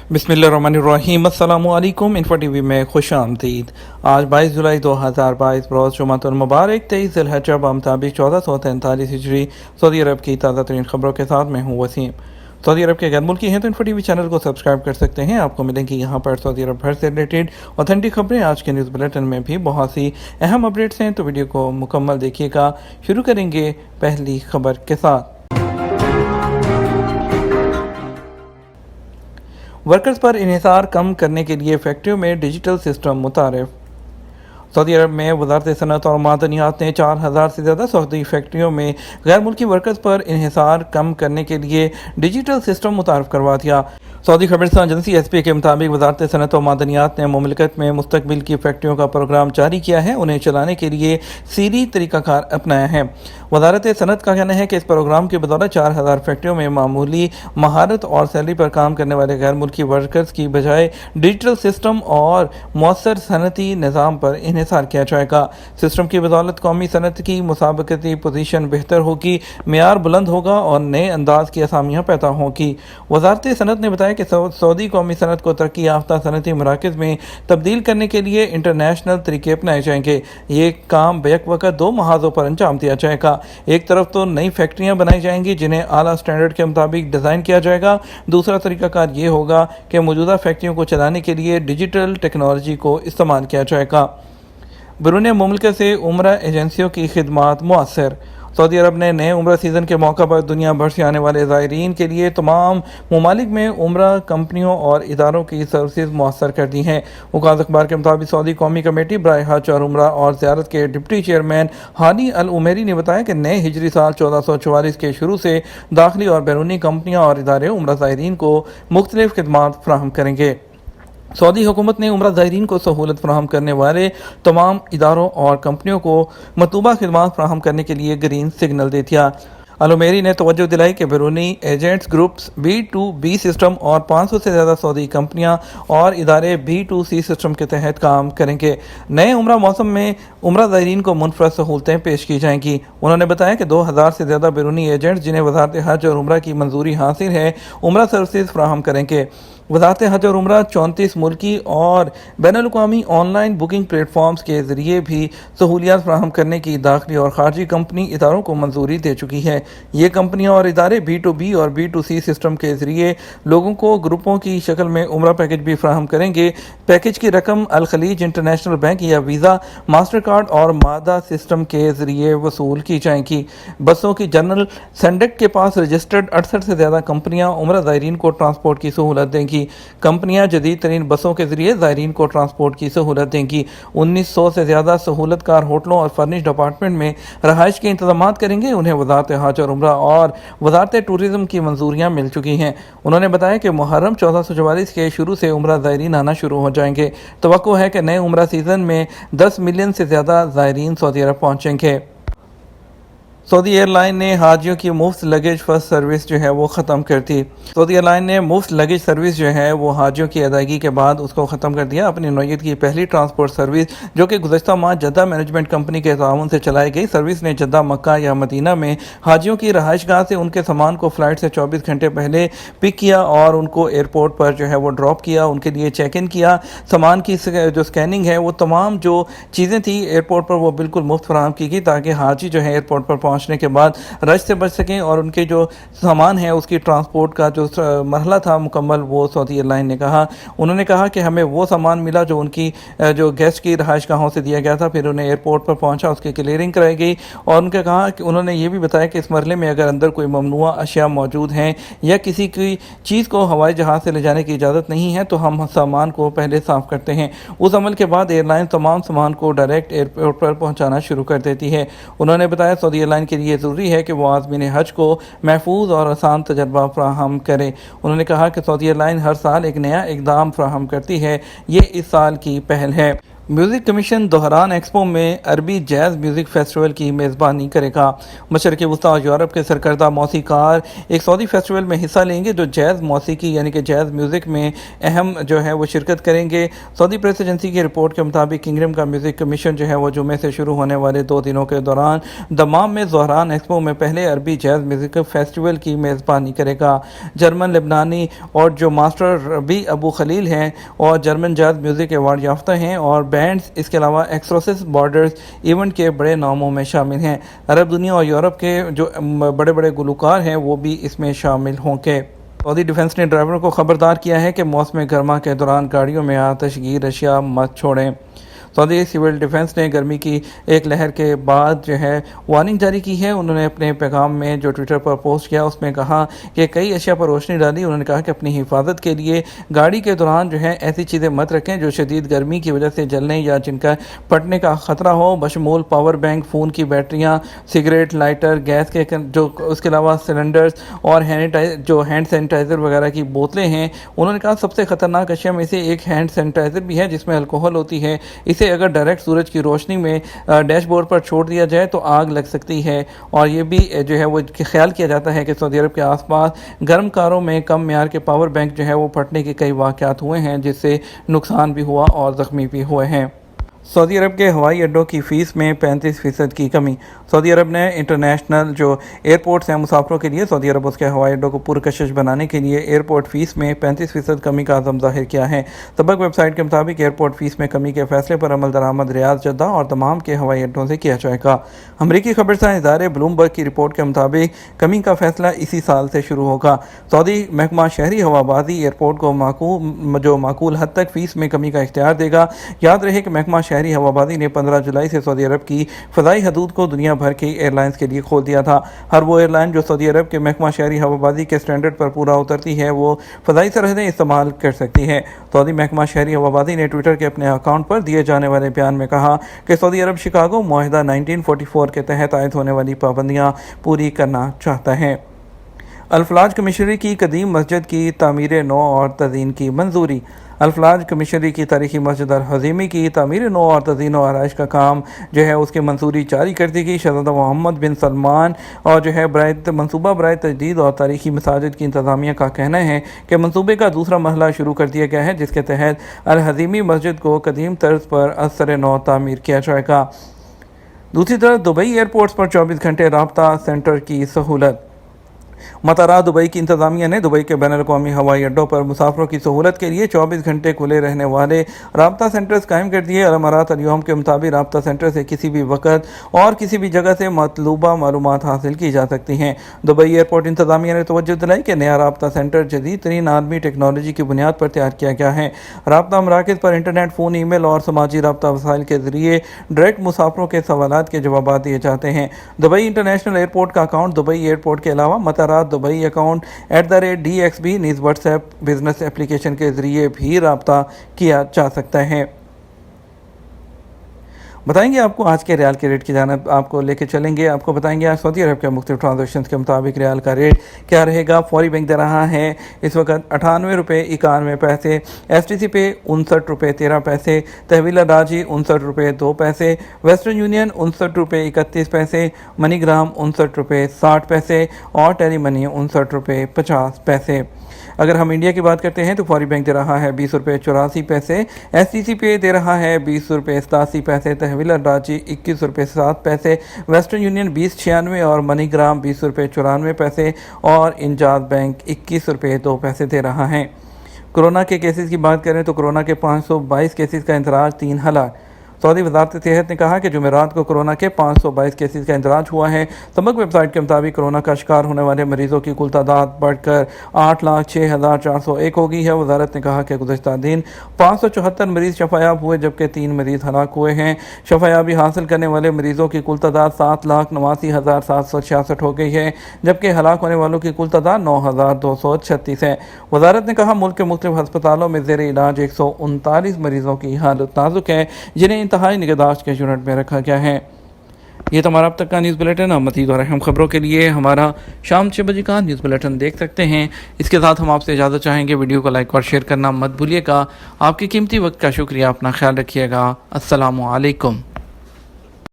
बिस्मिल्लाहिर्रहमानिर्रहीम। अस्सलामु अलैकुम। इन्फो टीवी में खुश आमदीद। आज 22 जुलाई 2022 रोज़ जुमातुल मुबारक 23 ज़िलहज्जा मुताबिक 1443 हिजरी। सऊदी अरब की ताज़ा तरीन खबरों के साथ मैं हूँ वसीम। सऊदी अरब के गैर मुल्की हैं तो इन्फो टीवी चैनल को सब्सक्राइब कर सकते हैं। आपको मिलेंगी यहाँ पर सऊदी अरब भर से रिलेटेड ऑथेंटिक खबरें। आज के न्यूज़ बुलेटिन में भी बहुत सी अहम अपडेट्स हैं, तो वीडियो को मुकम्मल देखिएगा। शुरू करेंगे पहली खबर के साथ। वर्कर्स पर इन्हिसार कम करने के लिए फैक्ट्रियों में डिजिटल सिस्टम मुतारिफ। सऊदी अरब में वज़ारत सनअत और मादनियात ने 4000 से ज़्यादा सऊदी फैक्ट्रियों में गैर मुल्की वर्कर्स पर इन्हिसार कम करने के लिए डिजिटल सिस्टम मुतारिफ करवा दिया। सऊदी खबरस्तान एजेंसी SP के मुताबिक वज़ारत सनअत और मादनियात ने मुमलिकत में मुस्तकबिल की फैक्ट्रियों का प्रोग्राम जारी किया है। उन्हें चलाने के लिए सीरी तरीक़ाकार अपनाया है। वज़ारत सनअत का कहना है कि इस प्रोग्राम की बदौलत 4000 फैक्ट्रियों में मामूली महारत और सैलरी पर काम करने वाले गैर मुल्की वर्कर्स की बजाय डिजिटल सिस्टम और मौसर सनती निज़ाम पर इन्हिसार किया जाएगा। सिस्टम की बदौलत कौमी सनत की मुसाबकती पोजीशन बेहतर होगी, मेयार बुलंद होगा और नए अंदाज की असामियाँ पैदा होंगी। वज़ारत सनत ने बताया कि सऊदी कौमी सनत को तरक्की याफ्ता सनती मराकज़ में तब्दील करने के लिए इंटरनेशनल तरीके अपनाए जाएंगे। ये काम बैक वक़्त 2 महाज़ों पर अंजाम दिया जाएगा। एक तरफ तो नई फैक्ट्रियाँ बनाई जाएंगी जिन्हें आला स्टैंडर्ड के मुताबिक डिज़ाइन किया जाएगा। दूसरा तरीक़ाकार ये होगा कि मौजूदा फैक्ट्रियों को चलाने के लिए डिजिटल टेक्नोलॉजी को इस्तेमाल किया जाएगा। बैरून मुल्क से उम्रा एजेंसियों की खिदमात मुअस्सर। सऊदी अरब ने नए उम्रा सीज़न के मौका पर दुनिया भर से आने वाले ज़ायरीन के लिए तमाम ममालिक में उम्रा कंपनियों और इदारों की सर्विसेज मुअस्सर कर दी हैं। वकालत अखबार के मुताबिक सऊदी कौमी कमेटी बराए हज और उम्रा और ज़ियारत के डिप्टी चेयरमैन हानी अल उमेरी ने बताया कि नए हिजरी साल 1444 के शुरू से दाखिली और बैरूनी कंपनियाँ और इदारे उम्रा ज़ायरीन को मुख्तलिफ खिदमात फराहम करेंगे। सऊदी हुकूमत ने उम्रा ज़ायरीन को सहूलत फराहम करने वाले तमाम इदारों और कंपनियों को मतलूबा खिदमात फराहम करने के लिए ग्रीन सिग्नल दे दिया। अलुमेरी ने तवज्जो दिलाई कि बैरूनी एजेंट्स ग्रुप्स B2B सिस्टम और 500 से ज़्यादा सऊदी कंपनियां और इदारे B2C सिस्टम के तहत काम करेंगे। नए उम्रा मौसम में उम्रा ज़ायरीन को मुनफरद सहूलतें पेश की जाएंगी। उन्होंने बताया कि 2000 से ज़्यादा बैरूनी एजेंट्स जिन्हें वज़ारत हज और उम्रा की मंजूरी हासिल है उम्रा सर्विसेज फराहम करेंगे। वज़ारत हज और उम्रा 34 मुल्की और बैनुल-अक़वामी ऑनलाइन बुकिंग प्लेटफॉर्म्स के ज़रिए भी सहूलियात फराहम करने की दाखिली और खारजी कंपनी इदारों को मंजूरी दे चुकी है। ये कंपनियां और इदारे B2B और B2C सिस्टम के ज़रिए लोगों को ग्रुपों की शक्ल में उम्रा पैकेज भी फराहम करेंगे। पैकेज की रकम अल खलीज इंटरनेशनल बैंक या वीज़ा, मास्टर कार्ड और मादा सिस्टम के ज़रिए वसूल की जाएंगी। बसों की जनरल सेंडक के पास रजिस्टर्ड 68 से ज़्यादा कंपनियां उम्रा ज़ायरीन को ट्रांसपोर्ट की सहूलत देंगी। कंपनियां जदीद तरीन बसों के जरिए ज़ायरीन को ट्रांसपोर्ट की सहूलत देंगी। 1900 से ज़्यादा सहूलतकार होटलों और फर्निश्ड अपार्टमेंट में रहाइश के इंतजाम करेंगे। उन्हें वज़ारत हज और उम्रा और वज़ारत टूरिज़्म की मंजूरियाँ मिल चुकी हैं। उन्होंने बताया कि मुहर्रम 1444 के शुरू से उम्रा ज़ायरीन आना शुरू हो जाएंगे। तवक्को है कि नए उम्रा सीज़न में 10 मिलियन से ज़्यादा ज़ायरीन सऊदी अरब पहुँचेंगे। सऊदी एयरलाइन ने हाजियों की मुफ्त लगेज फर्स्ट सर्विस जो है वो ख़त्म कर दी। सऊदी एयरलाइन ने मुफ्त लगेज सर्विस जो है वो हाजियों की अदायगी के बाद उसको ख़त्म कर दिया। अपनी नौयत की पहली ट्रांसपोर्ट सर्विस जो कि गुज़श्ता माह जद्दा मैनेजमेंट कंपनी के ताउन से चलाई गई सर्विस ने जद्दा, मक्का या मदीना में हाजियों की रहाइशगाह से उनके सामान को फ़्लाइट से 24 घंटे पहले पिक किया और उनको एयरपोर्ट पर जो है वो ड्रॉप किया, उनके लिए चेक इन किया। सामान की जो स्कैनिंग है वो तमाम जो चीज़ें थी एयरपोर्ट पर वो बिल्कुल मुफ्त फराहम की गई ताकि हाजी जो है एयरपोर्ट पर पहुँचने के बाद रश से बच सकें और उनके जो सामान है उसकी ट्रांसपोर्ट का जो मरहला था मुकम्मल वो सऊदी एयरलाइन ने कहा। उन्होंने कहा कि हमें वो सामान मिला जो उनकी जो गेस्ट की रहाइशगाहों से दिया गया था। फिर उन्हें एयरपोर्ट पर पहुंचा, उसकी क्लियरिंग कराई गई और उनके कहा कि उन्होंने ये भी बताया कि इस मरहले में अगर अंदर कोई ममनुआ अशिया मौजूद हैं या किसी की चीज़ को हवाई जहाज़ से ले जाने की इजाज़त नहीं है तो हम सामान को पहले साफ़ करते हैं। उस अमल के बाद एयरलाइन तमाम सामान को डायरेक्ट एयरपोर्ट पर पहुँचाना शुरू कर देती है। उन्होंने बताया सऊदी एयरलाइन के लिए ज़रूरी है कि वो आज़मीन हज को महफूज और आसान तजर्बा फराहम करे। उन्होंने कहा कि सऊदी एयरलाइन हर साल एक नया इक़दाम फराहम करती है, ये इस साल की पहल है। میوزک کمیشن دہران ایکسپو میں عربی جیز میوزک فیسٹیول کی میزبانی کرے گا۔ مشرق وسطیٰ اور یورپ کے سرکردہ موسیقار ایک سعودی فیسٹیول میں حصہ لیں گے جو جیز موسیقی یعنی کہ جیز میوزک میں اہم وہ شرکت کریں گے۔ سعودی پریس ایجنسی کی رپورٹ کے مطابق کنگڈم کا میوزک کمیشن وہ جمعے سے شروع ہونے والے 2 دنوں کے دوران دمام میں دہران ایکسپو میں پہلے عربی جیز میوزک فیسٹیول کی میزبانی کرے گا۔ جرمن لبنانی اور جو ماسٹر ربی ابو خلیل ہیں اور جرمن جیز میوزک ایوارڈ یافتہ ہیں اور بینڈز اس کے علاوہ ایکسورسس بارڈرز ایونٹ کے بڑے ناموں میں شامل ہیں۔ عرب دنیا اور یورپ کے جو بڑے بڑے گلوکار ہیں وہ بھی اس میں شامل ہوں گے۔ سعودی ڈیفنس نے ڈرائیوروں کو خبردار کیا ہے کہ موسم گرما کے دوران گاڑیوں میں آتش گیر اشیاء مت چھوڑیں۔ سعودی سول ڈیفنس نے گرمی کی ایک لہر کے بعد وارننگ جاری کی ہے۔ انہوں نے اپنے پیغام میں جو ٹویٹر پر پوسٹ کیا اس میں کہا کہ کئی اشیاء پر روشنی ڈالی۔ انہوں نے کہا کہ اپنی حفاظت کے لیے گاڑی کے دوران ایسی چیزیں مت رکھیں جو شدید گرمی کی وجہ سے جلنے یا جن کا پھٹنے کا خطرہ ہو، بشمول پاور بینک، فون کی بیٹریاں، سگریٹ لائٹر، گیس کے اس کے علاوہ سلنڈرز اور ہینڈ سینیٹائزر وغیرہ کی بوتلیں ہیں۔ انہوں نے کہا سب سے خطرناک اشیاء میں سے ایک ہینڈ سینیٹائزر بھی ہے جس میں الکوہل ہوتی ہے۔ اسے اگر ڈائریکٹ سورج کی روشنی میں ڈیش بورڈ پر چھوڑ دیا جائے تو آگ لگ سکتی ہے، اور یہ بھی وہ خیال کیا جاتا ہے کہ سعودی عرب کے آس پاس گرم کاروں میں کم معیار کے پاور بینک وہ پھٹنے کے کئی واقعات ہوئے ہیں جس سے نقصان بھی ہوا اور زخمی بھی ہوئے ہیں۔ سعودی عرب کے ہوائی اڈوں کی فیس میں 35% کی کمی۔ سعودی عرب نے انٹرنیشنل ایئرپورٹس ہیں مسافروں کے لیے سعودی عرب اس کے ہوائی اڈوں کو پرکشش بنانے کے لیے ایئرپورٹ فیس میں 35% کمی کا عزم ظاہر کیا ہے۔ سبق ویب سائٹ کے مطابق ایئرپورٹ فیس میں کمی کے فیصلے پر عمل درآمد ریاض، جدہ اور دمام کے ہوائی اڈوں سے کیا جائے گا۔ امریکی خبرساز ادارے بلومبرگ کی رپورٹ کے مطابق کمی کا فیصلہ اسی سال سے شروع ہوگا۔ سعودی محکمہ شہری ہوابازی ایئرپورٹ کو معقول حد تک فیس میں کمی کا اختیار دے گا۔ یاد رہے کہ محکمہ شہری ہوابازی نے 15 جولائی سے سعودی عرب کی فضائی حدود کو دنیا بھر کی ایئر لائنز کے لیے کھول دیا تھا۔ ہر وہ ایئر لائن جو سعودی عرب کے محکمہ شہری ہوابازی کے سٹینڈرڈ پر پورا اترتی ہے وہ فضائی سرحدیں استعمال کر سکتی ہے۔ سعودی محکمہ شہری ہوابازی نے ٹویٹر کے اپنے اکاؤنٹ پر دیے جانے والے بیان میں کہا کہ سعودی عرب شکاگو معاہدہ 1944 کے تحت عائد ہونے والی پابندیاں پوری کرنا چاہتا ہے۔ الفلاج کمشنری کی قدیم مسجد کی تعمیر نو اور تزئین کی منظوری۔ الفلاج کمشنری کی تاریخی مسجد الحزیمی کی تعمیر نو اور تزئین و آرائش کا کام اس کی منظوری جاری کر دی گئی۔ شہزادہ محمد بن سلمان اور منصوبہ برائے تجدید اور تاریخی مساجد کی انتظامیہ کا کہنا ہے کہ منصوبے کا دوسرا مرحلہ شروع کر دیا گیا ہے جس کے تحت الحزیمی مسجد کو قدیم طرز پر از سر نو تعمیر کیا جائے گا۔ دوسری طرف دبئی ایئرپورٹس پر 24 گھنٹے رابطہ سینٹر کی سہولت۔ مطارات دبئی کی انتظامیہ نے دبئی کے بین الاقوامی ہوائی اڈوں پر مسافروں کی سہولت کے لیے 24 گھنٹے کھلے رہنے والے رابطہ سینٹرز قائم کر دیے۔ الامارات اليوم کے مطابق رابطہ سینٹر سے کسی بھی وقت اور کسی بھی جگہ سے مطلوبہ معلومات حاصل کی جا سکتی ہیں۔ دبئی ایئرپورٹ انتظامیہ نے توجہ دلائی کہ نیا رابطہ سینٹر جدید ترین عالمی ٹیکنالوجی کی بنیاد پر تیار کیا گیا ہے۔ رابطہ مراکز پر انٹرنیٹ، فون، ای میل اور سماجی رابطہ وسائل کے ذریعے ڈائریکٹ مسافروں کے سوالات کے جوابات دیے جاتے ہیں۔ دبئی انٹرنیشنل ایئرپورٹ کا اکاؤنٹ دبئی ایئرپورٹ کے علاوہ مطارات دبئی اکاؤنٹ @DXB نیز واٹس ایپ بزنس ایپلیکیشن کے ذریعے بھی رابطہ کیا جا سکتا ہے۔ بتائیں گے آپ کو آج کے ریال کے ریٹ کی جانب آپ کو لے کے چلیں گے۔ آپ کو بتائیں گے آج سعودی عرب کے مختلف ٹرانزیکشنز کے مطابق ریال کا ریٹ کیا رہے گا۔ فوری بینک دے رہا ہے اس وقت 98 روپے 91 پیسے، STC پہ 59 روپے 13 پیسے، تحویل راجی 59 روپے 2 پیسے، ویسٹرن یونین 59 روپے 31 پیسے، منی گرام 59 روپے 60 پیسے اور ٹیلی منی 59 روپے 50 پیسے۔ اگر ہم انڈیا کی بات کرتے ہیں تو فوری بینک دے رہا ہے 20 روپے 84 پیسے، STC پہ دے رہا ہے 20 روپے 87 پیسے، تحویل راجی 21 روپے 7 پیسے، ویسٹرن یونین 20.96 اور منی گرام 20 روپے 94 پیسے اور انجاز بینک 21 روپے 2 پیسے دے رہا ہے۔ کورونا کے کیسز کی بات کریں تو کورونا کے 522 کیسز کا اندراج، 3 ہلاک۔ سعودی وزارت صحت نے کہا کہ جمعرات کو کورونا کے 522 کیسز کا اندراج ہوا ہے۔ سبق ویب سائٹ کے مطابق کورونا کا شکار ہونے والے مریضوں کی کل تعداد بڑھ کر 8,06,401 ہو گئی ہے۔ وزارت نے کہا کہ گزشتہ دن 574 مریض شفایاب ہوئے جبکہ 3 مریض ہلاک ہوئے ہیں۔ شفایابی حاصل کرنے والے مریضوں کی کل تعداد 7,89,766 ہو گئی ہے جبکہ ہلاک ہونے والوں کی کل تعداد 9,236 ہے۔ وزارت نے کہا ملک کے مختلف ہسپتالوں میں زیر علاج 139 مریضوں کی حالت نازک ہے جنہیں انتہائی نگہداشت کے یونٹ میں رکھا گیا ہے۔ یہ تو ہمارا اب تک کا نیوز بلیٹن. مزید اور اہم خبروں کے لیے ہمارا شام 6 بجے کا نیوز بلیٹن دیکھ سکتے ہیں. اس کے ساتھ ہم آپ سے اجازت چاہیں گے. ویڈیو کو لائک اور شیئر کرنا مت بھولیے گا. آپ کے قیمتی وقت کا شکریہ. اپنا خیال رکھیے گا. السلام علیکم.